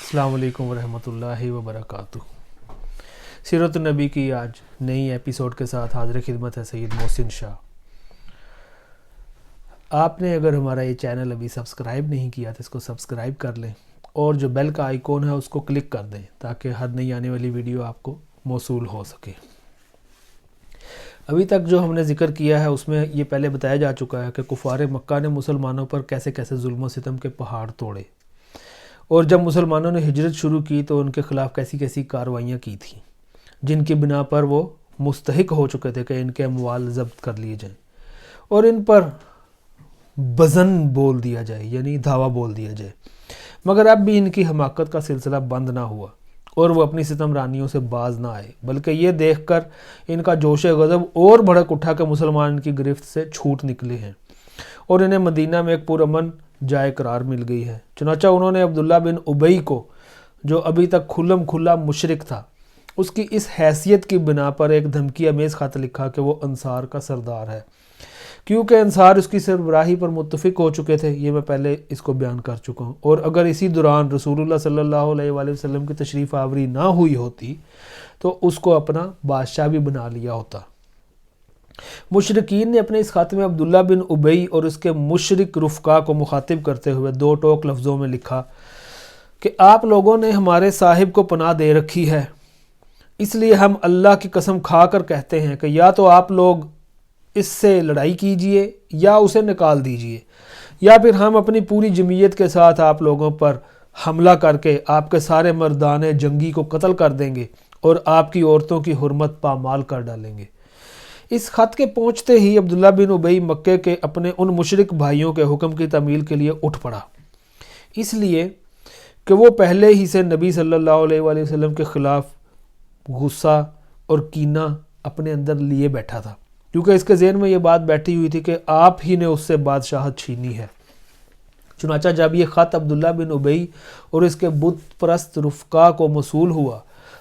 السلام علیکم ورحمۃ اللہ وبرکاتہ۔ سیرت النبی کی آج نئی ایپیسوڈ کے ساتھ حاضر خدمت ہے سید محسن شاہ۔ آپ نے اگر ہمارا یہ چینل ابھی سبسکرائب نہیں کیا تو اس کو سبسکرائب کر لیں اور جو بیل کا آئیکن ہے اس کو کلک کر دیں تاکہ ہر نئی آنے والی ویڈیو آپ کو موصول ہو سکے۔ ابھی تک جو ہم نے ذکر کیا ہے اس میں یہ پہلے بتایا جا چکا ہے کہ کفار مکہ نے مسلمانوں پر کیسے کیسے ظلم و ستم کے پہاڑ توڑے، اور جب مسلمانوں نے ہجرت شروع کی تو ان کے خلاف کیسی کیسی کارروائیاں کی تھیں جن کی بنا پر وہ مستحق ہو چکے تھے کہ ان کے اموال ضبط کر لیے جائیں اور ان پر بزن بول دیا جائے، یعنی دھاوا بول دیا جائے۔ مگر اب بھی ان کی حماقت کا سلسلہ بند نہ ہوا اور وہ اپنی ستم رانیوں سے باز نہ آئے، بلکہ یہ دیکھ کر ان کا جوش غضب اور بھڑک اٹھا کہ مسلمان ان کی گرفت سے چھوٹ نکلے ہیں اور انہیں مدینہ میں ایک پرامن جائے قرار مل گئی ہے۔ چنانچہ انہوں نے عبداللہ بن ابی کو، جو ابھی تک کھلم کھلا مشرک تھا، اس کی اس حیثیت کی بنا پر ایک دھمکی امیز خط لکھا کہ وہ انصار کا سردار ہے، کیونکہ انصار اس کی سربراہی پر متفق ہو چکے تھے۔ یہ میں پہلے اس کو بیان کر چکا ہوں، اور اگر اسی دوران رسول اللہ صلی اللہ علیہ وآلہ وسلم کی تشریف آوری نہ ہوئی ہوتی تو اس کو اپنا بادشاہ بھی بنا لیا ہوتا۔ مشرکین نے اپنے اس خط میں عبداللہ بن ابی اور اس کے مشرک رفقا کو مخاطب کرتے ہوئے دو ٹوک لفظوں میں لکھا کہ آپ لوگوں نے ہمارے صاحب کو پناہ دے رکھی ہے، اس لیے ہم اللہ کی قسم کھا کر کہتے ہیں کہ یا تو آپ لوگ اس سے لڑائی کیجئے یا اسے نکال دیجئے، یا پھر ہم اپنی پوری جمعیت کے ساتھ آپ لوگوں پر حملہ کر کے آپ کے سارے مردان جنگی کو قتل کر دیں گے اور آپ کی عورتوں کی حرمت پامال کر ڈالیں گے۔ اس خط کے پہنچتے ہی عبداللہ بن ابی مکے کے اپنے ان مشرک بھائیوں کے حکم کی تعمیل کے لیے اٹھ پڑا، اس لیے کہ وہ پہلے ہی سے نبی صلی اللہ علیہ وآلہ وسلم کے خلاف غصہ اور کینہ اپنے اندر لیے بیٹھا تھا، کیونکہ اس کے ذہن میں یہ بات بیٹھی ہوئی تھی کہ آپ ہی نے اس سے بادشاہت چھینی ہے۔ چنانچہ جب یہ خط عبداللہ بن ابی اور اس کے بت پرست رفقا کو موصول ہوا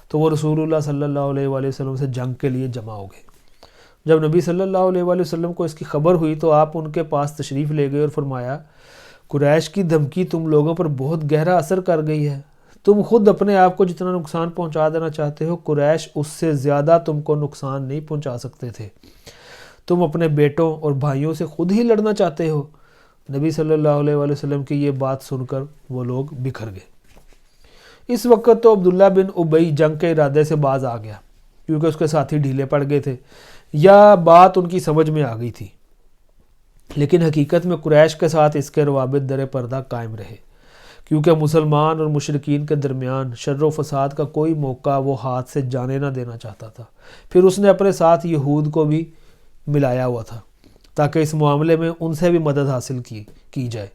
تو وہ رسول اللہ صلی اللہ علیہ وآلہ وسلم سے جنگ کے لیے جمع ہو گئے۔ جب نبی صلی اللہ علیہ وآلہ وسلم کو اس کی خبر ہوئی تو آپ ان کے پاس تشریف لے گئے اور فرمایا، قریش کی دھمکی تم لوگوں پر بہت گہرا اثر کر گئی ہے۔ تم خود اپنے آپ کو جتنا نقصان پہنچا دینا چاہتے ہو، قریش اس سے زیادہ تم کو نقصان نہیں پہنچا سکتے تھے۔ تم اپنے بیٹوں اور بھائیوں سے خود ہی لڑنا چاہتے ہو۔ نبی صلی اللہ علیہ وآلہ وسلم کی یہ بات سن کر وہ لوگ بکھر گئے۔ اس وقت تو عبداللہ بن ابی جنگ کے ارادے سے باز آ گیا، کیونکہ اس کے ساتھی ڈھیلے پڑ گئے تھے یا بات ان کی سمجھ میں آ گئی تھی، لیکن حقیقت میں قریش کے ساتھ اس کے روابط در پردہ قائم رہے، کیونکہ مسلمان اور مشرکین کے درمیان شر و فساد کا کوئی موقع وہ ہاتھ سے جانے نہ دینا چاہتا تھا۔ پھر اس نے اپنے ساتھ یہود کو بھی ملایا ہوا تھا تاکہ اس معاملے میں ان سے بھی مدد حاصل کی جائے،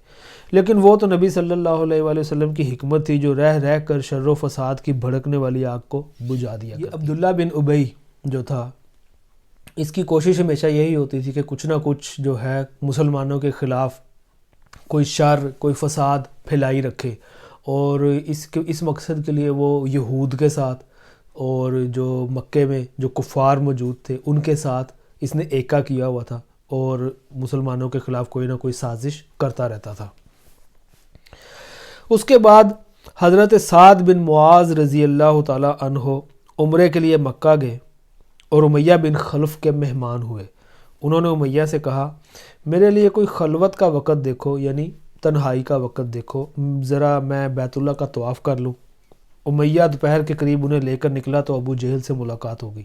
لیکن وہ تو نبی صلی اللہ علیہ وآلہ وسلم کی حکمت تھی جو رہ رہ کر شر و فساد کی بھڑکنے والی آگ کو بجھا دیا۔ یہ عبداللہ بن ابی جو تھا، اس کی کوشش ہمیشہ یہی ہوتی تھی کہ کچھ نہ کچھ جو ہے مسلمانوں کے خلاف کوئی شر، کوئی فساد پھیلائی رکھے، اور اس مقصد کے لیے وہ یہود کے ساتھ اور جو مکے میں جو کفار موجود تھے ان کے ساتھ اس نے ایکا کیا ہوا تھا اور مسلمانوں کے خلاف کوئی نہ کوئی سازش کرتا رہتا تھا۔ اس کے بعد حضرت سعد بن معاذ رضی اللہ تعالی عنہ عمرے کے لیے مکہ گئے اور امیہ بن خلف کے مہمان ہوئے۔ انہوں نے امیہ سے کہا، میرے لیے کوئی خلوت کا وقت دیکھو، یعنی تنہائی کا وقت دیکھو، ذرا میں بیت اللہ کا طواف کر لوں۔ امیہ دوپہر کے قریب انہیں لے کر نکلا تو ابو جہل سے ملاقات ہو گئی۔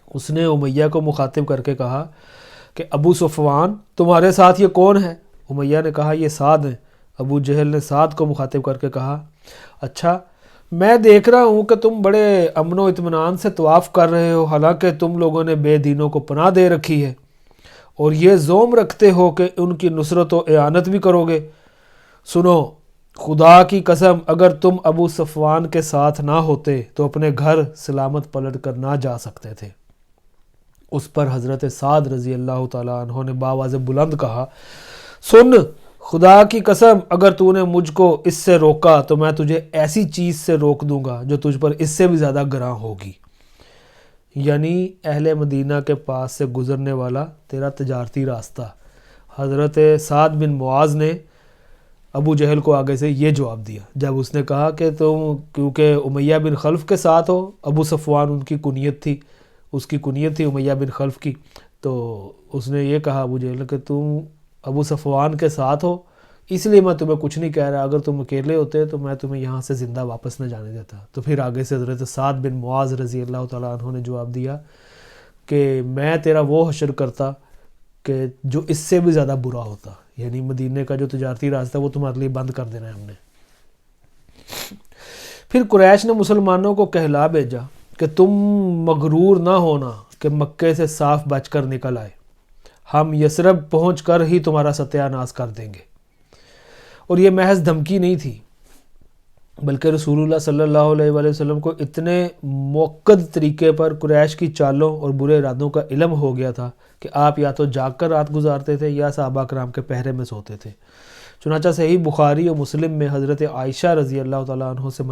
اس نے امیہ کو مخاطب کر کے کہا کہ ابو صفوان، تمہارے ساتھ یہ کون ہے؟ امیہ نے کہا، یہ سعد ہیں۔ ابو جہل نے سعد کو مخاطب کر کے کہا، اچھا، میں دیکھ رہا ہوں کہ تم بڑے امن و اطمینان سے طواف کر رہے ہو، حالانکہ تم لوگوں نے بے دینوں کو پناہ دے رکھی ہے اور یہ زوم رکھتے ہو کہ ان کی نصرت و اعانت بھی کرو گے۔ سنو، خدا کی قسم، اگر تم ابو صفوان کے ساتھ نہ ہوتے تو اپنے گھر سلامت پلٹ کر نہ جا سکتے تھے۔ اس پر حضرت سعد رضی اللہ تعالیٰ عنہ نے بآواز بلند کہا، سن، خدا کی قسم، اگر تو نے مجھ کو اس سے روکا تو میں تجھے ایسی چیز سے روک دوں گا جو تجھ پر اس سے بھی زیادہ گراں ہوگی، یعنی اہل مدینہ کے پاس سے گزرنے والا تیرا تجارتی راستہ۔ حضرت سعد بن معاذ نے ابو جہل کو آگے سے یہ جواب دیا جب اس نے کہا کہ تم کیونکہ امیہ بن خلف کے ساتھ ہو، ابو صفوان ان کی کنیت تھی، اس کی کنیت تھی امیہ بن خلف کی، تو اس نے یہ کہا ابو جہل کہ تم ابو صفوان کے ساتھ ہو، اس لیے میں تمہیں کچھ نہیں کہہ رہا، اگر تم اکیلے ہوتے تو میں تمہیں یہاں سے زندہ واپس نہ جانے دیتا۔ تو پھر آگے سے حضرت سعد بن معاذ رضی اللہ تعالیٰ عنہ نے جواب دیا کہ میں تیرا وہ حشر کرتا کہ جو اس سے بھی زیادہ برا ہوتا، یعنی مدینے کا جو تجارتی راستہ وہ تمہارے لیے بند کر دینا ہے ہم نے۔ پھر قریش نے مسلمانوں کو کہلا بھیجا کہ تم مغرور نہ ہونا کہ مکے سے صاف بچ کر نکل آئے، ہم یثرب پہنچ کر ہی تمہارا ستیہ ناش کر دیں گے۔ اور یہ محض دھمکی نہیں تھی، بلکہ رسول اللہ صلی اللہ علیہ وآلہ وسلم کو اتنے موقد طریقے پر قریش کی چالوں اور برے ارادوں کا علم ہو گیا تھا کہ آپ یا تو جاگ کر رات گزارتے تھے یا صحابہ کرام کے پہرے میں سوتے تھے۔ چنانچہ صحیح بخاری اور مسلم میں حضرت عائشہ رضی اللہ تعالیٰ عنہ سے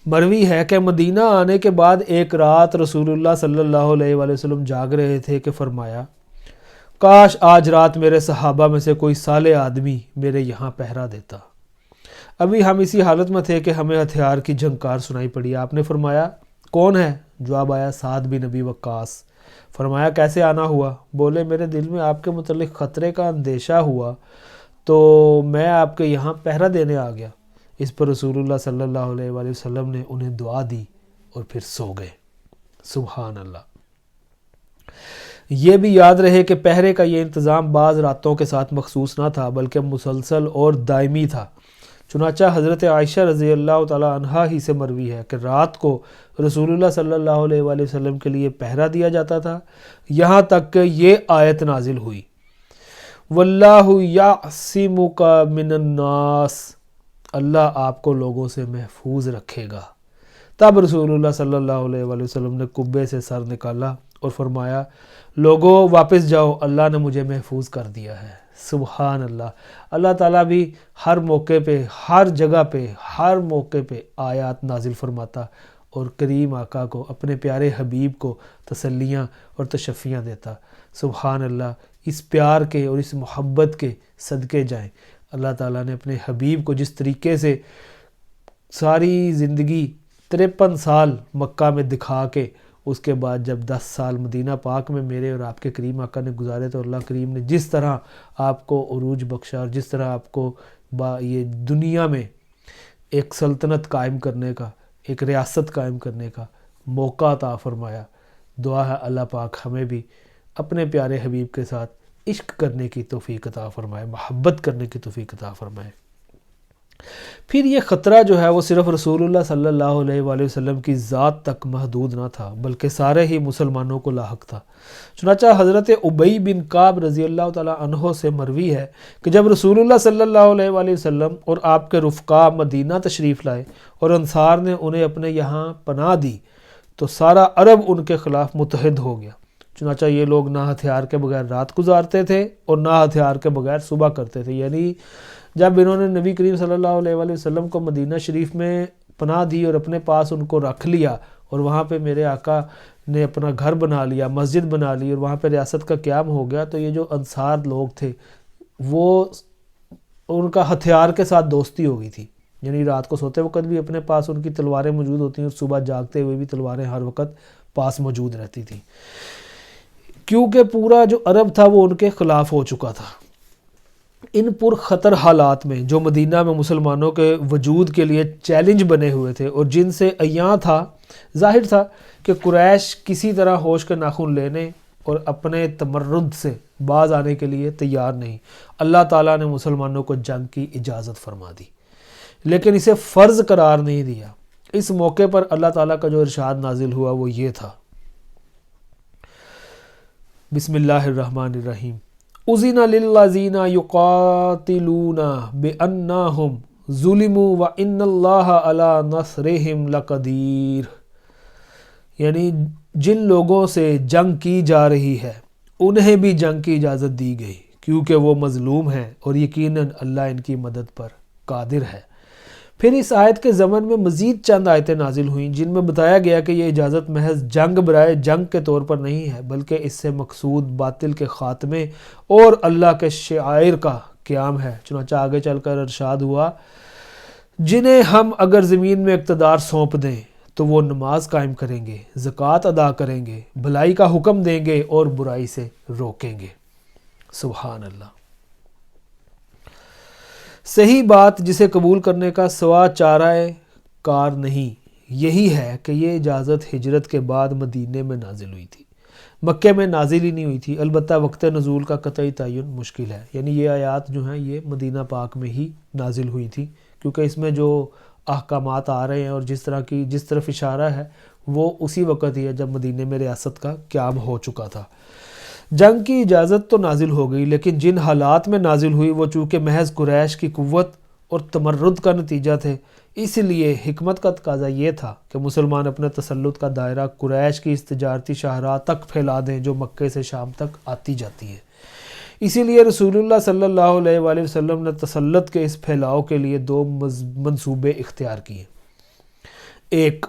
مروی ہے کہ مدینہ آنے کے بعد ایک رات رسول اللہ صلی اللہ علیہ وآلہ وسلم جاگ رہے تھے کہ فرمایا کاش آج رات میرے صحابہ میں سے کوئی صالح آدمی میرے یہاں پہرا دیتا۔ ابھی ہم اسی حالت میں تھے کہ ہمیں ہتھیار کی جھنکار سنائی پڑی۔ آپ نے فرمایا کون ہے؟ جواب آیا سعد بن ابی وقاص۔ فرمایا کیسے آنا ہوا؟ بولے میرے دل میں آپ کے متعلق خطرے کا اندیشہ ہوا تو میں آپ کے یہاں پہرا دینے آ گیا۔ اس پر رسول اللہ صلی اللہ علیہ وآلہ وسلم نے انہیں دعا دی اور پھر سو گئے۔ سبحان اللہ۔ یہ بھی یاد رہے کہ پہرے کا یہ انتظام بعض راتوں کے ساتھ مخصوص نہ تھا بلکہ مسلسل اور دائمی تھا۔ چنانچہ حضرت عائشہ رضی اللہ تعالی عنہا ہی سے مروی ہے کہ رات کو رسول اللہ صلی اللہ علیہ وآلہ وسلم کے لیے پہرا دیا جاتا تھا، یہاں تک کہ یہ آیت نازل ہوئی واللہ یعصمک من الناس، اللہ آپ کو لوگوں سے محفوظ رکھے گا۔ تب رسول اللہ صلی اللہ علیہ وآلہ وسلم نے قبے سے سر نکالا اور فرمایا لوگوں واپس جاؤ، اللہ نے مجھے محفوظ کر دیا ہے۔ سبحان اللہ۔ اللہ تعالیٰ بھی ہر موقع پہ، ہر جگہ پہ، ہر موقع پہ آیات نازل فرماتا اور کریم آقا کو، اپنے پیارے حبیب کو تسلیاں اور تشفیاں دیتا۔ سبحان اللہ۔ اس پیار کے اور اس محبت کے صدقے جائیں۔ اللہ تعالیٰ نے اپنے حبیب کو جس طریقے سے ساری زندگی 53 سال مکہ میں دکھا کے اس کے بعد جب 10 سال مدینہ پاک میں میرے اور آپ کے کریم آقا نے گزارے تو اللہ کریم نے جس طرح آپ کو عروج بخشا اور جس طرح آپ کو یہ دنیا میں ایک سلطنت قائم کرنے کا، ایک ریاست قائم کرنے کا موقع عطا فرمایا، دعا ہے اللہ پاک ہمیں بھی اپنے پیارے حبیب کے ساتھ عشق کرنے کی توفیق عطا فرمائے، محبت کرنے کی توفیق عطا فرمائے۔ پھر یہ خطرہ جو ہے وہ صرف رسول اللہ صلی اللہ علیہ وآلہ وسلم کی ذات تک محدود نہ تھا بلکہ سارے ہی مسلمانوں کو لاحق تھا۔ چنانچہ حضرت ابی بن کعب رضی اللہ تعالیٰ عنہ سے مروی ہے کہ جب رسول اللہ صلی اللہ علیہ وآلہ وسلم اور آپ کے رفقا مدینہ تشریف لائے اور انصار نے انہیں اپنے یہاں پناہ دی تو سارا عرب ان کے خلاف متحد ہو گیا۔ چنانچہ یہ لوگ نہ ہتھیار کے بغیر رات گزارتے تھے اور نہ ہتھیار کے بغیر صبح کرتے تھے، یعنی جب انہوں نے نبی کریم صلی اللہ علیہ وآلہ وسلم کو مدینہ شریف میں پناہ دی اور اپنے پاس ان کو رکھ لیا اور وہاں پہ میرے آقا نے اپنا گھر بنا لیا، مسجد بنا لی اور وہاں پہ ریاست کا قیام ہو گیا، تو یہ جو انصار لوگ تھے وہ ان کا ہتھیار کے ساتھ دوستی ہو گئی تھی، یعنی رات کو سوتے وقت بھی اپنے پاس ان کی تلواریں موجود ہوتی ہیں اور صبح جاگتے ہوئے بھی تلواریں ہر وقت پاس موجود رہتی تھیں، کیونکہ پورا جو عرب تھا وہ ان کے خلاف ہو چکا تھا۔ ان پر خطر حالات میں جو مدینہ میں مسلمانوں کے وجود کے لیے چیلنج بنے ہوئے تھے اور جن سے عیاں تھا، ظاہر تھا کہ قریش کسی طرح ہوش کے ناخن لینے اور اپنے تمرد سے باز آنے کے لیے تیار نہیں، اللہ تعالیٰ نے مسلمانوں کو جنگ کی اجازت فرما دی لیکن اسے فرض قرار نہیں دیا۔ اس موقع پر اللہ تعالیٰ کا جو ارشاد نازل ہوا وہ یہ تھا، بسم اللہ الرحمن الرحیم، اذن للذین یقاتلون بانہم ظلموا وان اللہ علی نصرہم لقدیر، یعنی جن لوگوں سے جنگ کی جا رہی ہے انہیں بھی جنگ کی اجازت دی گئی کیونکہ وہ مظلوم ہیں اور یقیناً اللہ ان کی مدد پر قادر ہے۔ پھر اس آیت کے ضمن میں مزید چند آیتیں نازل ہوئیں جن میں بتایا گیا کہ یہ اجازت محض جنگ برائے جنگ کے طور پر نہیں ہے بلکہ اس سے مقصود باطل کے خاتمے اور اللہ کے شعائر کا قیام ہے۔ چنانچہ آگے چل کر ارشاد ہوا جنہیں ہم اگر زمین میں اقتدار سونپ دیں تو وہ نماز قائم کریں گے، زکوٰۃ ادا کریں گے، بھلائی کا حکم دیں گے اور برائی سے روکیں گے۔ سبحان اللہ۔ صحیح بات جسے قبول کرنے کا سوا چارہ کار نہیں یہی ہے کہ یہ اجازت ہجرت کے بعد مدینے میں نازل ہوئی تھی، مکے میں نازل ہی نہیں ہوئی تھی۔ البتہ وقت نزول کا قطعی تعین مشکل ہے، یعنی یہ آیات جو ہیں یہ مدینہ پاک میں ہی نازل ہوئی تھی، کیونکہ اس میں جو احکامات آ رہے ہیں اور جس طرف اشارہ ہے وہ اسی وقت ہی ہے جب مدینے میں ریاست کا قیام ہو چکا تھا۔ جنگ کی اجازت تو نازل ہو گئی، لیکن جن حالات میں نازل ہوئی وہ چونکہ محض قریش کی قوت اور تمرد کا نتیجہ تھے، اس لیے حکمت کا تقاضا یہ تھا کہ مسلمان اپنے تسلط کا دائرہ قریش کی اس تجارتی شاہراہ تک پھیلا دیں جو مکے سے شام تک آتی جاتی ہے۔ اسی لیے رسول اللہ صلی اللہ علیہ وآلہ وسلم نے تسلط کے اس پھیلاؤ کے لیے دو منصوبے اختیار کیے۔ ایک،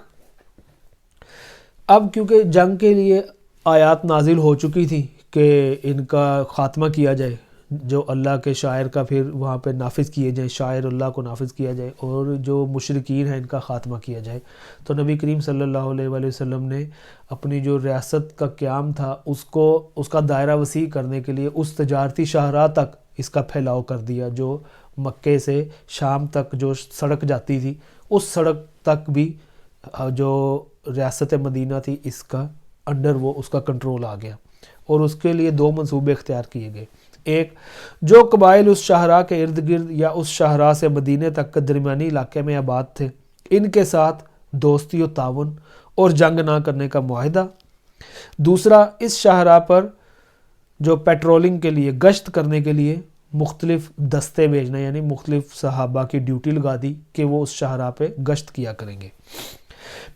اب کیونکہ جنگ کے لیے آیات نازل ہو چکی تھی کہ ان کا خاتمہ کیا جائے، جو اللہ کے شاعر کا پھر وہاں پہ نافذ کیے جائیں، شاعر اللہ کو نافذ کیا جائے اور جو مشرکین ہیں ان کا خاتمہ کیا جائے، تو نبی کریم صلی اللہ علیہ وآلہ وسلم نے اپنی جو ریاست کا قیام تھا اس کا دائرہ وسیع کرنے کے لیے اس تجارتی شاہراہ تک اس کا پھیلاؤ کر دیا، جو مکے سے شام تک جو سڑک جاتی تھی اس سڑک تک بھی جو ریاست مدینہ تھی اس کا انڈر وہ اس کا کنٹرول آ گیا، اور اس کے لیے دو منصوبے اختیار کیے گئے۔ ایک، جو قبائل اس شاہراہ کے ارد گرد یا اس شاہراہ سے مدینے تک کے درمیانی علاقے میں آباد تھے، ان کے ساتھ دوستی و تعاون اور جنگ نہ کرنے کا معاہدہ۔ دوسرا، اس شاہراہ پر جو پیٹرولنگ کے لیے، گشت کرنے کے لیے مختلف دستے بھیجنا، یعنی مختلف صحابہ کی ڈیوٹی لگا دی کہ وہ اس شاہراہ پہ گشت کیا کریں گے۔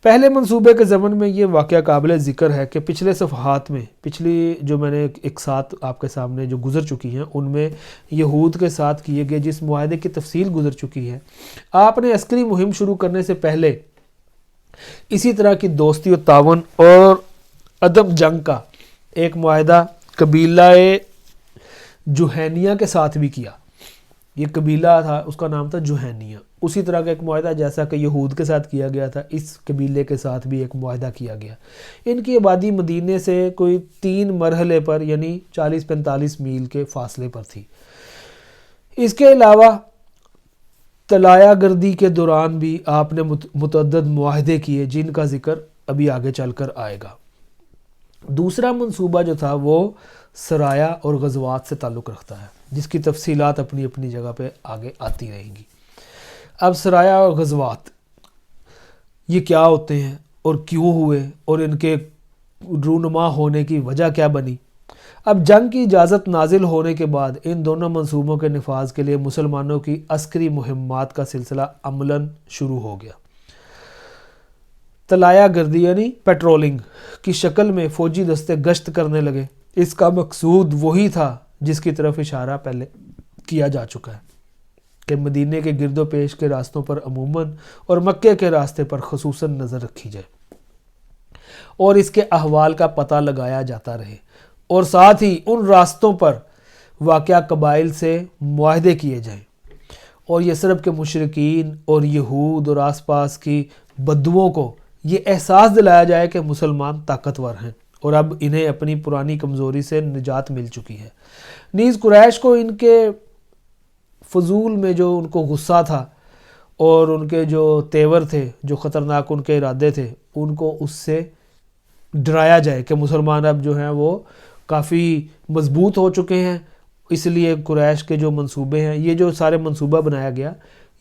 پہلے منصوبے کے ضمن میں یہ واقعہ قابل ذکر ہے کہ پچھلے صفحات میں، پچھلی جو میں نے ایک ساتھ آپ کے سامنے جو گزر چکی ہیں ان میں یہود کے ساتھ کیے گئے جس معاہدے کی تفصیل گزر چکی ہے، آپ نے عسکری مہم شروع کرنے سے پہلے اسی طرح کی دوستی و تعاون اور عدم جنگ کا ایک معاہدہ قبیلہ جوہینیہ کے ساتھ بھی کیا۔ یہ قبیلہ تھا، اس کا نام تھا جوہینیہ، اسی طرح کا ایک معاہدہ جیسا کہ یہود کے ساتھ کیا گیا تھا، اس قبیلے کے ساتھ بھی ایک معاہدہ کیا گیا۔ ان کی آبادی مدینے سے کوئی 3 مرحلے پر یعنی 40-45 میل کے فاصلے پر تھی۔ اس کے علاوہ طلایہ گردی کے دوران بھی آپ نے متعدد معاہدے کیے جن کا ذکر ابھی آگے چل کر آئے گا۔ دوسرا منصوبہ جو تھا وہ سرایا اور غزوات سے تعلق رکھتا ہے، جس کی تفصیلات اپنی اپنی جگہ پہ آگے آتی رہیں گی۔ اب سرایا اور غزوات یہ کیا ہوتے ہیں اور کیوں ہوئے اور ان کے رونما ہونے کی وجہ کیا بنی؟ اب جنگ کی اجازت نازل ہونے کے بعد ان دونوں منصوبوں کے نفاذ کے لیے مسلمانوں کی عسکری مہمات کا سلسلہ عملاً شروع ہو گیا۔ طلایہ گردی یعنی پیٹرولنگ کی شکل میں فوجی دستے گشت کرنے لگے۔ اس کا مقصود وہی تھا جس کی طرف اشارہ پہلے کیا جا چکا ہے کہ مدینے کے گرد و پیش کے راستوں پر عموماً اور مکے کے راستے پر خصوصاً نظر رکھی جائے اور اس کے احوال کا پتہ لگایا جاتا رہے، اور ساتھ ہی ان راستوں پر واقع قبائل سے معاہدے کیے جائیں اور یثرب کے مشرکین اور یہود اور آس پاس کی بدوؤں کو یہ احساس دلایا جائے کہ مسلمان طاقتور ہیں اور اب انہیں اپنی پرانی کمزوری سے نجات مل چکی ہے۔ نیز قریش کو ان کے فضول میں جو ان کو غصہ تھا اور ان کے جو تیور تھے، جو خطرناک ان کے ارادے تھے، ان کو اس سے ڈرایا جائے کہ مسلمان اب جو ہیں وہ کافی مضبوط ہو چکے ہیں۔ اس لیے قریش کے جو منصوبے ہیں، یہ جو سارے منصوبہ بنایا گیا،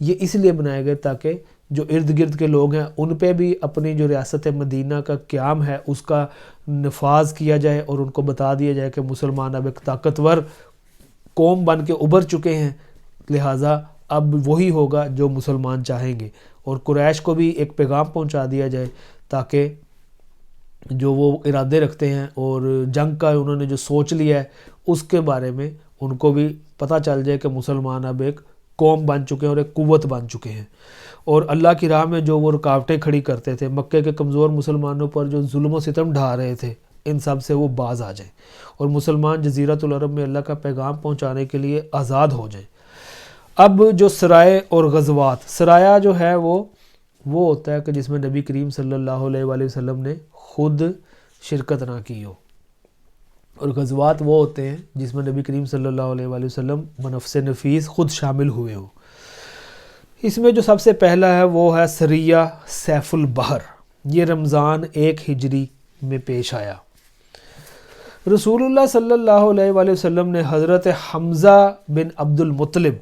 یہ اس لیے بنایا گیا تاکہ جو ارد گرد کے لوگ ہیں ان پہ بھی اپنی جو ریاست مدینہ کا قیام ہے اس کا نفاذ کیا جائے اور ان کو بتا دیا جائے کہ مسلمان اب ایک طاقتور قوم بن کے ابھر چکے ہیں، لہٰذا اب وہی ہوگا جو مسلمان چاہیں گے، اور قریش کو بھی ایک پیغام پہنچا دیا جائے تاکہ جو وہ ارادے رکھتے ہیں اور جنگ کا انہوں نے جو سوچ لیا ہے اس کے بارے میں ان کو بھی پتہ چل جائے کہ مسلمان اب ایک قوم بن چکے ہیں اور ایک قوت بن چکے ہیں، اور اللہ کی راہ میں جو وہ رکاوٹیں کھڑی کرتے تھے، مکے کے کمزور مسلمانوں پر جو ظلم و ستم ڈھا رہے تھے، ان سب سے وہ باز آ جائیں اور مسلمان جزیرۃ العرب میں اللہ کا پیغام پہنچانے کے لیے آزاد ہو جائیں۔ اب جو سرائے اور غزوات، سرایہ جو ہے وہ ہوتا ہے کہ جس میں نبی کریم صلی اللہ علیہ وآلہ وسلم نے خود شرکت نہ کی ہو، اور غزوات وہ ہوتے ہیں جس میں نبی کریم صلی اللہ علیہ وآلہ وسلم بنفس نفیس خود شامل ہوئے ہو۔ اس میں جو سب سے پہلا ہے وہ ہے سریہ سیف البحر، یہ رمضان 1 ہجری میں پیش آیا۔ رسول اللہ صلی اللہ علیہ وآلہ وسلم نے حضرت حمزہ بن عبد المطلب،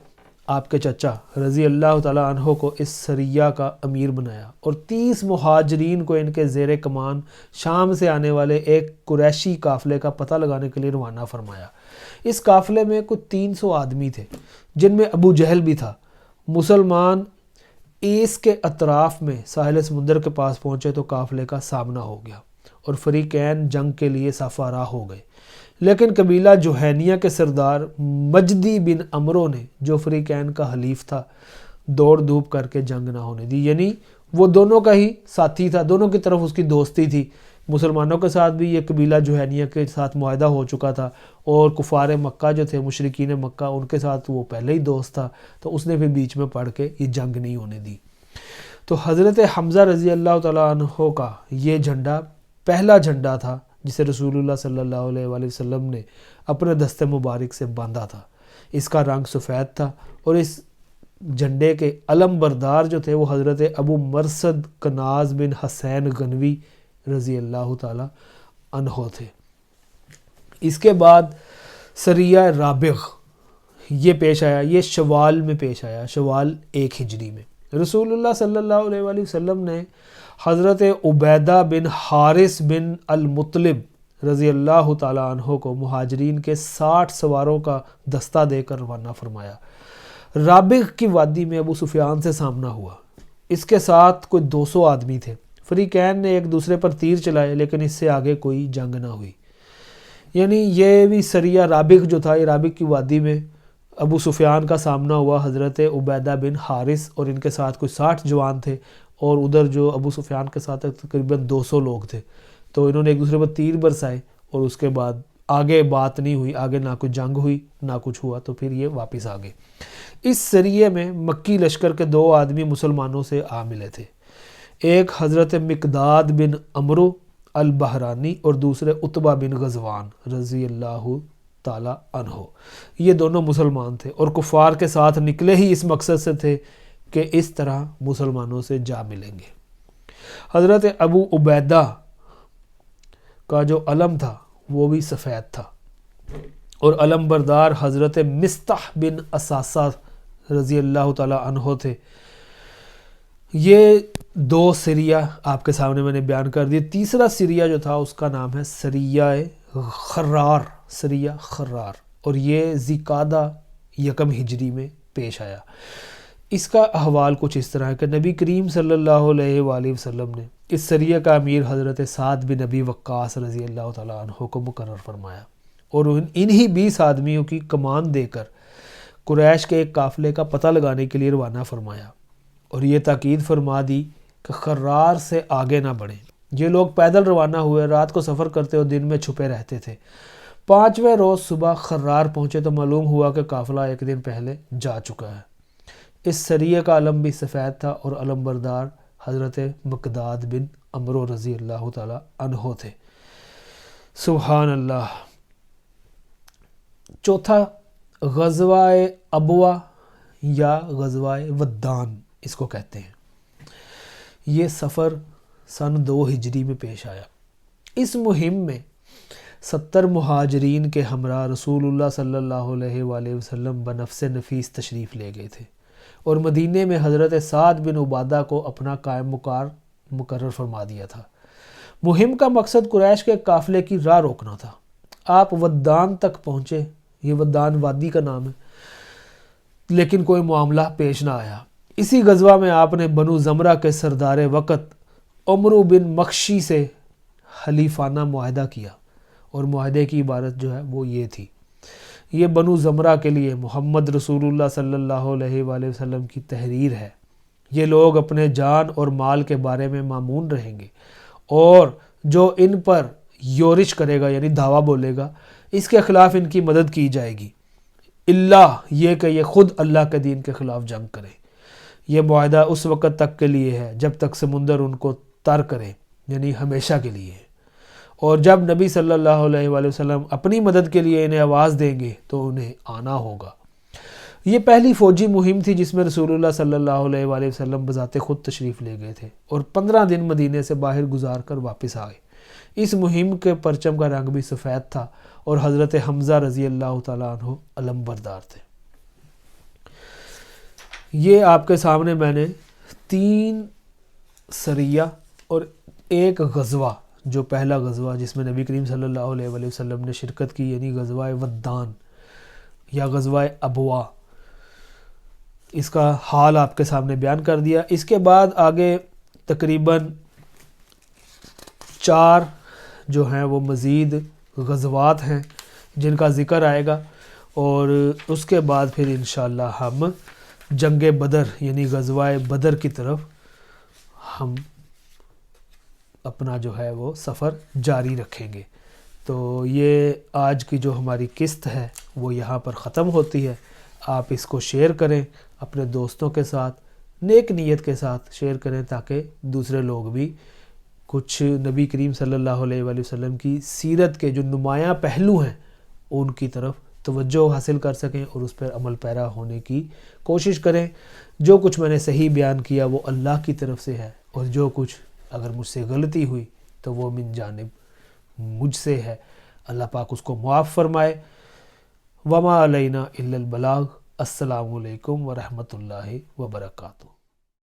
آپ کے چچا، رضی اللہ تعالیٰ عنہ کو اس سریہ کا امیر بنایا اور 30 مہاجرین کو ان کے زیر کمان شام سے آنے والے ایک قریشی قافلے کا پتہ لگانے کے لیے روانہ فرمایا۔ اس قافلے میں کچھ 300 آدمی تھے جن میں ابو جہل بھی تھا۔ مسلمان ایس کے اطراف میں ساحل سمندر کے پاس پہنچے تو قافلے کا سامنا ہو گیا اور فریقین جنگ کے لیے صف آراہ ہو گئے، لیکن قبیلہ جوہینیہ کے سردار مجدی بن عمرو نے، جو فریقین کا حلیف تھا، دوڑ دھوپ کر کے جنگ نہ ہونے دی، یعنی وہ دونوں کا ہی ساتھی تھا، دونوں کی طرف اس کی دوستی تھی۔ مسلمانوں کے ساتھ بھی یہ قبیلہ جوہینیہ کے ساتھ معاہدہ ہو چکا تھا، اور کفار مکہ جو تھے، مشرکین مکہ، ان کے ساتھ وہ پہلے ہی دوست تھا، تو اس نے پھر بیچ میں پڑھ کے یہ جنگ نہیں ہونے دی۔ تو حضرت حمزہ رضی اللہ تعالیٰ عنہ کا یہ جھنڈا پہلا جھنڈا تھا جسے رسول اللہ صلی اللہ علیہ وآلہ وسلم نے اپنے دست مبارک سے باندھا تھا۔ اس کا رنگ سفید تھا اور اس جھنڈے کے علم بردار جو تھے وہ حضرت ابو مرثد کناز بن حسین غنوی رضی اللہ تعالی عنہ تھے۔ اس کے بعد سریہ رابغ یہ پیش آیا، یہ شوال میں پیش آیا، شوال 1 ہجری میں۔ رسول اللہ صلی اللہ علیہ وآلہ وسلم نے حضرت عبیدہ بن حارث بن المطلب رضی اللہ تعالی عنہ کو مہاجرین کے 60 سواروں کا دستہ دے کر روانہ فرمایا۔ رابغ کی وادی میں ابو سفیان سے سامنا ہوا، اس کے ساتھ کوئی 200 آدمی تھے۔ فریقین نے ایک دوسرے پر تیر چلائے لیکن اس سے آگے کوئی جنگ نہ ہوئی۔ یعنی یہ بھی سریہ رابغ جو تھا، یہ رابغ کی وادی میں ابو سفیان کا سامنا ہوا حضرت عبیدہ بن حارث اور ان کے ساتھ کوئی 60 جوان تھے، اور ادھر جو ابو سفیان کے ساتھ تقریباً 200 لوگ تھے۔ تو انہوں نے ایک دوسرے پر تیر برسائے اور اس کے بعد آگے بات نہیں ہوئی، آگے نہ کوئی جنگ ہوئی نہ کچھ ہوا، تو پھر یہ واپس آ گئے۔ اس سریے میں مکی لشکر کے 2 آدمی مسلمانوں سے آ ملے تھے، ایک حضرت مقداد بن عمرو البحرانی اور دوسرے عتبہ بن غزوان رضی اللہ تعالی عنہ۔ یہ دونوں مسلمان تھے اور کفار کے ساتھ نکلے ہی اس مقصد سے تھے کہ اس طرح مسلمانوں سے جا ملیں گے۔ حضرت ابو عبیدہ کا جو علم تھا وہ بھی سفید تھا، اور علم بردار حضرت مستح بن اساسہ رضی اللہ تعالی عنہ تھے۔ یہ 2 سریہ آپ کے سامنے میں نے بیان کر دی۔ تیسرا سریہ جو تھا اس کا نام ہے سریہ خرار، سریہ خرار، اور یہ ذیقعدہ 1 ہجری میں پیش آیا۔ اس کا احوال کچھ اس طرح ہے کہ نبی کریم صلی اللہ علیہ وآلہ وسلم نے اس سریہ کا امیر حضرت سعد بن ابی وقاص رضی اللہ تعالیٰ عنہ کو مقرر فرمایا، اور انہی 20 آدمیوں کی کمان دے کر قریش کے ایک قافلے کا پتہ لگانے کے لیے روانہ فرمایا، اور یہ تاکید فرما دی کہ خرار سے آگے نہ بڑھیں۔ یہ لوگ پیدل روانہ ہوئے، رات کو سفر کرتے اور دن میں چھپے رہتے تھے۔ 5ویں روز صبح خرار پہنچے تو معلوم ہوا کہ قافلہ 1 دن پہلے جا چکا ہے۔ اس سریے کا علم بھی سفید تھا اور علم بردار حضرت مقداد بن عمرو رضی اللہ تعالی عنہ تھے۔ سبحان اللہ۔ چوتھا غزوہ ابوا یا غزوہ ودان اس کو کہتے ہیں۔ یہ سفر سن 2 ہجری میں پیش آیا۔ اس مہم میں 70 مہاجرین کے ہمراہ رسول اللہ صلی اللہ علیہ وآلہ وسلم بنفس نفیس تشریف لے گئے تھے، اور مدینے میں حضرت سعد بن عبادہ کو اپنا قائم مقرر فرما دیا تھا۔ مہم کا مقصد قریش کے قافلے کی راہ روکنا تھا۔ آپ ودان تک پہنچے، یہ ودان وادی کا نام ہے، لیکن کوئی معاملہ پیش نہ آیا۔ اسی غزوہ میں آپ نے بنو زمرہ کے سردار وقت عمرو بن مخشی سے حلیفانہ معاہدہ کیا، اور معاہدے کی عبارت جو ہے وہ یہ تھی، یہ بنو زمرہ کے لیے محمد رسول اللہ صلی اللہ علیہ وآلہ وسلم کی تحریر ہے۔ یہ لوگ اپنے جان اور مال کے بارے میں مامون رہیں گے، اور جو ان پر یورش کرے گا یعنی دعویٰ بولے گا، اس کے خلاف ان کی مدد کی جائے گی، اللہ یہ کہ یہ خود اللہ کے دین کے خلاف جنگ کرے۔ یہ معاہدہ اس وقت تک کے لیے ہے جب تک سمندر ان کو تر کرے، یعنی ہمیشہ کے لیے، اور جب نبی صلی اللہ علیہ وآلہ وسلم اپنی مدد کے لیے انہیں آواز دیں گے تو انہیں آنا ہوگا۔ یہ پہلی فوجی مہم تھی جس میں رسول اللہ صلی اللہ علیہ وآلہ وسلم بذات خود تشریف لے گئے تھے اور 15 دن مدینے سے باہر گزار کر واپس آئے۔ اس مہم کے پرچم کا رنگ بھی سفید تھا اور حضرت حمزہ رضی اللہ تعالیٰ عنہ علم بردار تھے۔ یہ آپ کے سامنے میں نے 3 سریہ اور ایک غزوہ، جو پہلا غزوہ جس میں نبی کریم صلی اللہ علیہ وآلہ وسلم نے شرکت کی یعنی غزوہ ودان یا غزوہ ابوا، اس کا حال آپ کے سامنے بیان کر دیا۔ اس کے بعد آگے تقریباً 4 جو ہیں وہ مزید غزوات ہیں جن کا ذکر آئے گا، اور اس کے بعد پھر انشاءاللہ ہم جنگ بدر یعنی غزوہ بدر کی طرف ہم اپنا جو ہے وہ سفر جاری رکھیں گے۔ تو یہ آج کی جو ہماری قسط ہے وہ یہاں پر ختم ہوتی ہے۔ آپ اس کو شیئر کریں اپنے دوستوں کے ساتھ، نیک نیت کے ساتھ شیئر کریں تاکہ دوسرے لوگ بھی کچھ نبی کریم صلی اللہ علیہ وآلہ وسلم کی سیرت کے جو نمایاں پہلو ہیں ان کی طرف توجہ حاصل کر سکیں اور اس پر عمل پیرا ہونے کی کوشش کریں۔ جو کچھ میں نے صحیح بیان کیا وہ اللہ کی طرف سے ہے، اور جو کچھ اگر مجھ سے غلطی ہوئی تو وہ من جانب مجھ سے ہے۔ اللہ پاک اس کو معاف فرمائے۔ وما علینا الا البلاغ۔ السلام علیکم ورحمۃ اللہ وبرکاتہ۔